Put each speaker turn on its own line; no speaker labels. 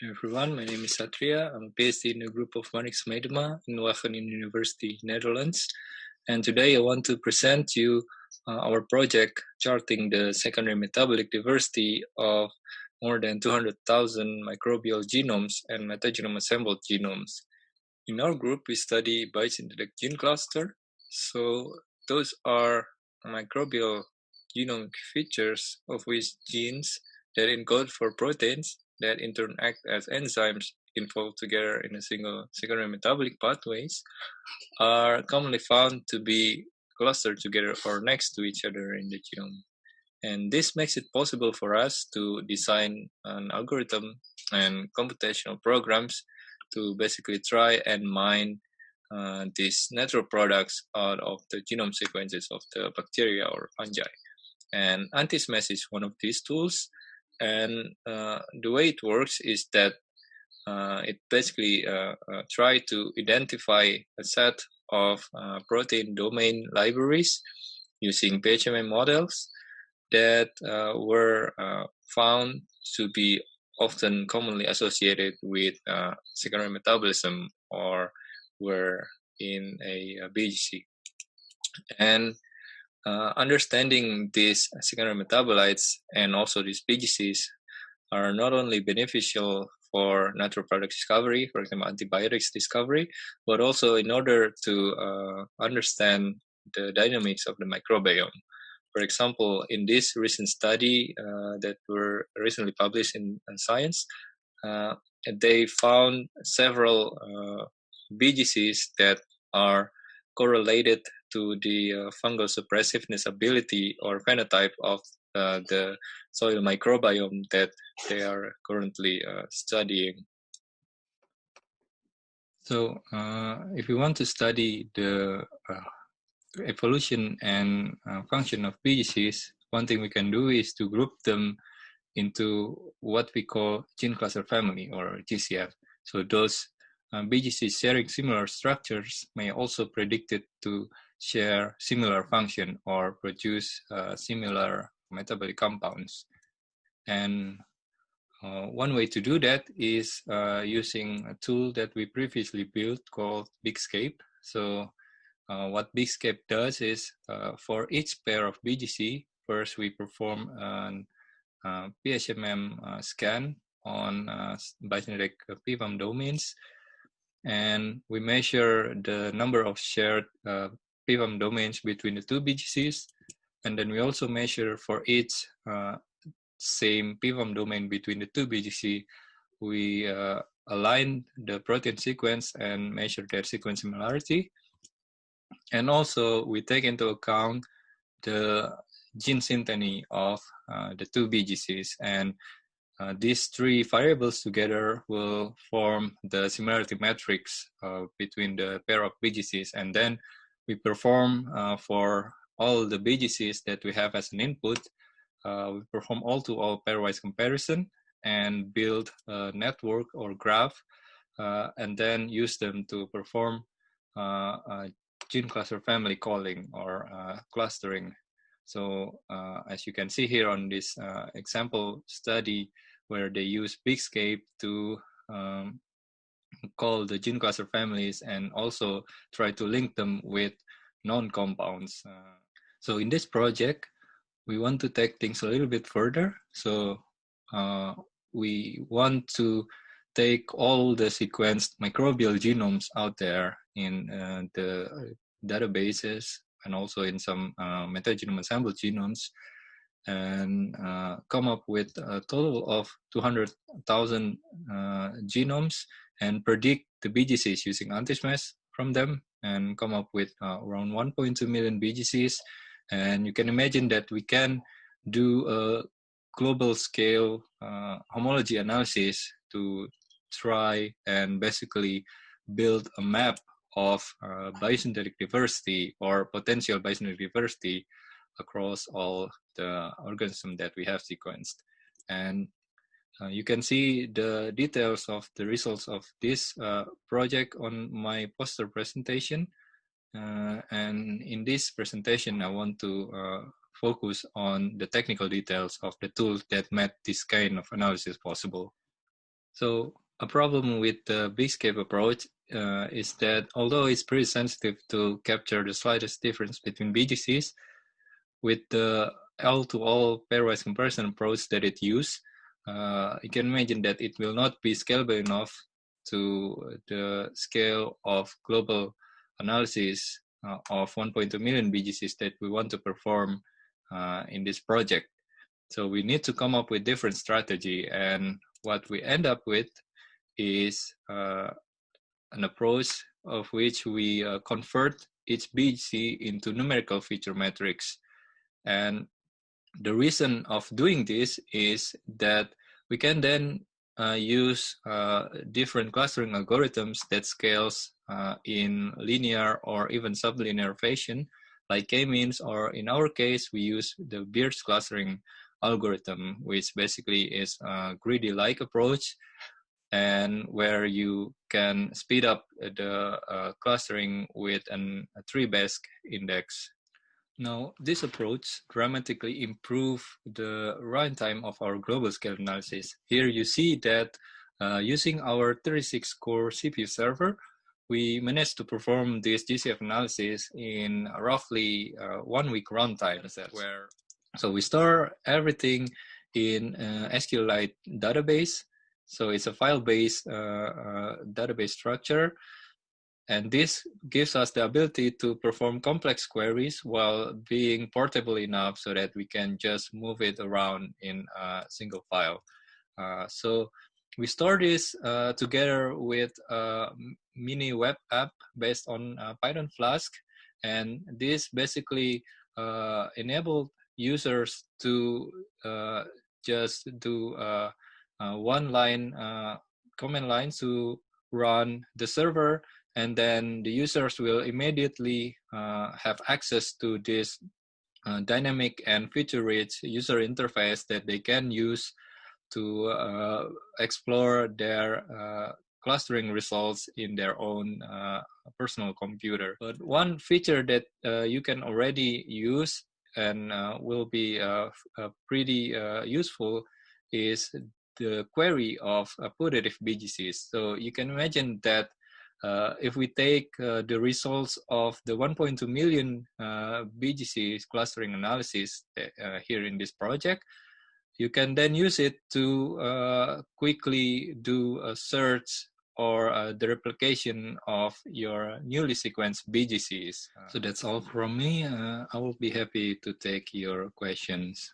Hi everyone, my name is Satria. I'm a PhD in a group of Marnix Medema in Wageningen University, Netherlands. And today I want to present you our project charting the secondary metabolic diversity of more than 200,000 microbial genomes and metagenome-assembled genomes. In our group, we study biosynthetic gene cluster. So those are microbial genomic features of which genes that encode for proteins that in turn act as enzymes involved together in a single secondary metabolic pathways are commonly found to be clustered together or next to each other in the genome. And this makes it possible for us to design an algorithm and computational programs to basically try and mine these natural products out of the genome sequences of the bacteria or fungi. And Antismesh is one of these tools. And the way it works is that it basically try to identify a set of protein domain libraries using PHMM models that were found to be often commonly associated with secondary metabolism or were in a BGC. And understanding these secondary metabolites and also these BGCs are not only beneficial for natural product discovery, for example, antibiotics discovery, but also in order to understand the dynamics of the microbiome. For example, in this recent study that were recently published in Science, they found several BGCs that are correlated to the fungal suppressiveness ability or phenotype of the soil microbiome that they are currently studying. So if we want to study the evolution and function of BGCs, one thing we can do is to group them into what we call gene cluster family or GCF. So those BGCs sharing similar structures may also predicted to share similar function or produce similar metabolic compounds. And one way to do that is using a tool that we previously built called Bigscape. So what Bigscape does is for each pair of BGC, first we perform an PHMM scan on biosynthetic PVAM domains, and we measure the number of shared PVAM domains between the two BGCs, and then we also measure for each same PVAM domain between the two BGC, we align the protein sequence and measure their sequence similarity. And also we take into account the gene synteny of the two BGCs, and these three variables together will form the similarity matrix between the pair of BGCs, and then we perform for all the BGCs that we have as an input, we perform all-to-all pairwise comparison and build a network or graph, and then use them to perform gene cluster family calling or clustering. So as you can see here on this example study where they use Bigscape to call the gene cluster families and also try to link them with known compounds. So in this project, we want to take things a little bit further. So we want to take all the sequenced microbial genomes out there in the databases and also in some metagenome-assembled genomes, and come up with a total of 200,000 genomes and predict the BGCs using Antismesh from them, and come up with around 1.2 million BGCs. And you can imagine that we can do a global scale homology analysis to try and basically build a map of biosynthetic diversity or potential biosynthetic diversity across all the organisms that we have sequenced. And you can see the details of the results of this project on my poster presentation. And in this presentation, I want to focus on the technical details of the tools that made this kind of analysis possible. So a problem with the big-scale approach is that although it's pretty sensitive to capture the slightest difference between BGCs, with the all-to-all pairwise comparison approach that it uses, you can imagine that it will not be scalable enough to the scale of global analysis of 1.2 million BGCs that we want to perform in this project. So we need to come up with different strategy, and what we end up with is an approach of which we convert each BGC into numerical feature metrics. And the reason of doing this is that we can then use different clustering algorithms that scales in linear or even sublinear fashion, like k-means, or in our case, we use the Beers clustering algorithm, which basically is a greedy-like approach, and where you can speed up the clustering with a tree-based index. Now, this approach dramatically improves the runtime of our global scale analysis. Here you see that using our 36-core CPU server, we managed to perform this GCF analysis in roughly 1 week runtime. So we store everything in SQLite database. So it's a file-based database structure. And this gives us the ability to perform complex queries while being portable enough so that we can just move it around in a single file. So we store this together with a mini web app based on Python Flask. And this basically enabled users to just do one line, command line to run the server, and then the users will immediately have access to this dynamic and feature-rich user interface that they can use to explore their clustering results in their own personal computer. But one feature that you can already use and will be pretty useful is the query of putative BGCs. So you can imagine that if we take the results of the 1.2 million BGC clustering analysis here in this project, you can then use it to quickly do a search or the replication of your newly sequenced BGCs. So that's all from me. I will be happy to take your questions.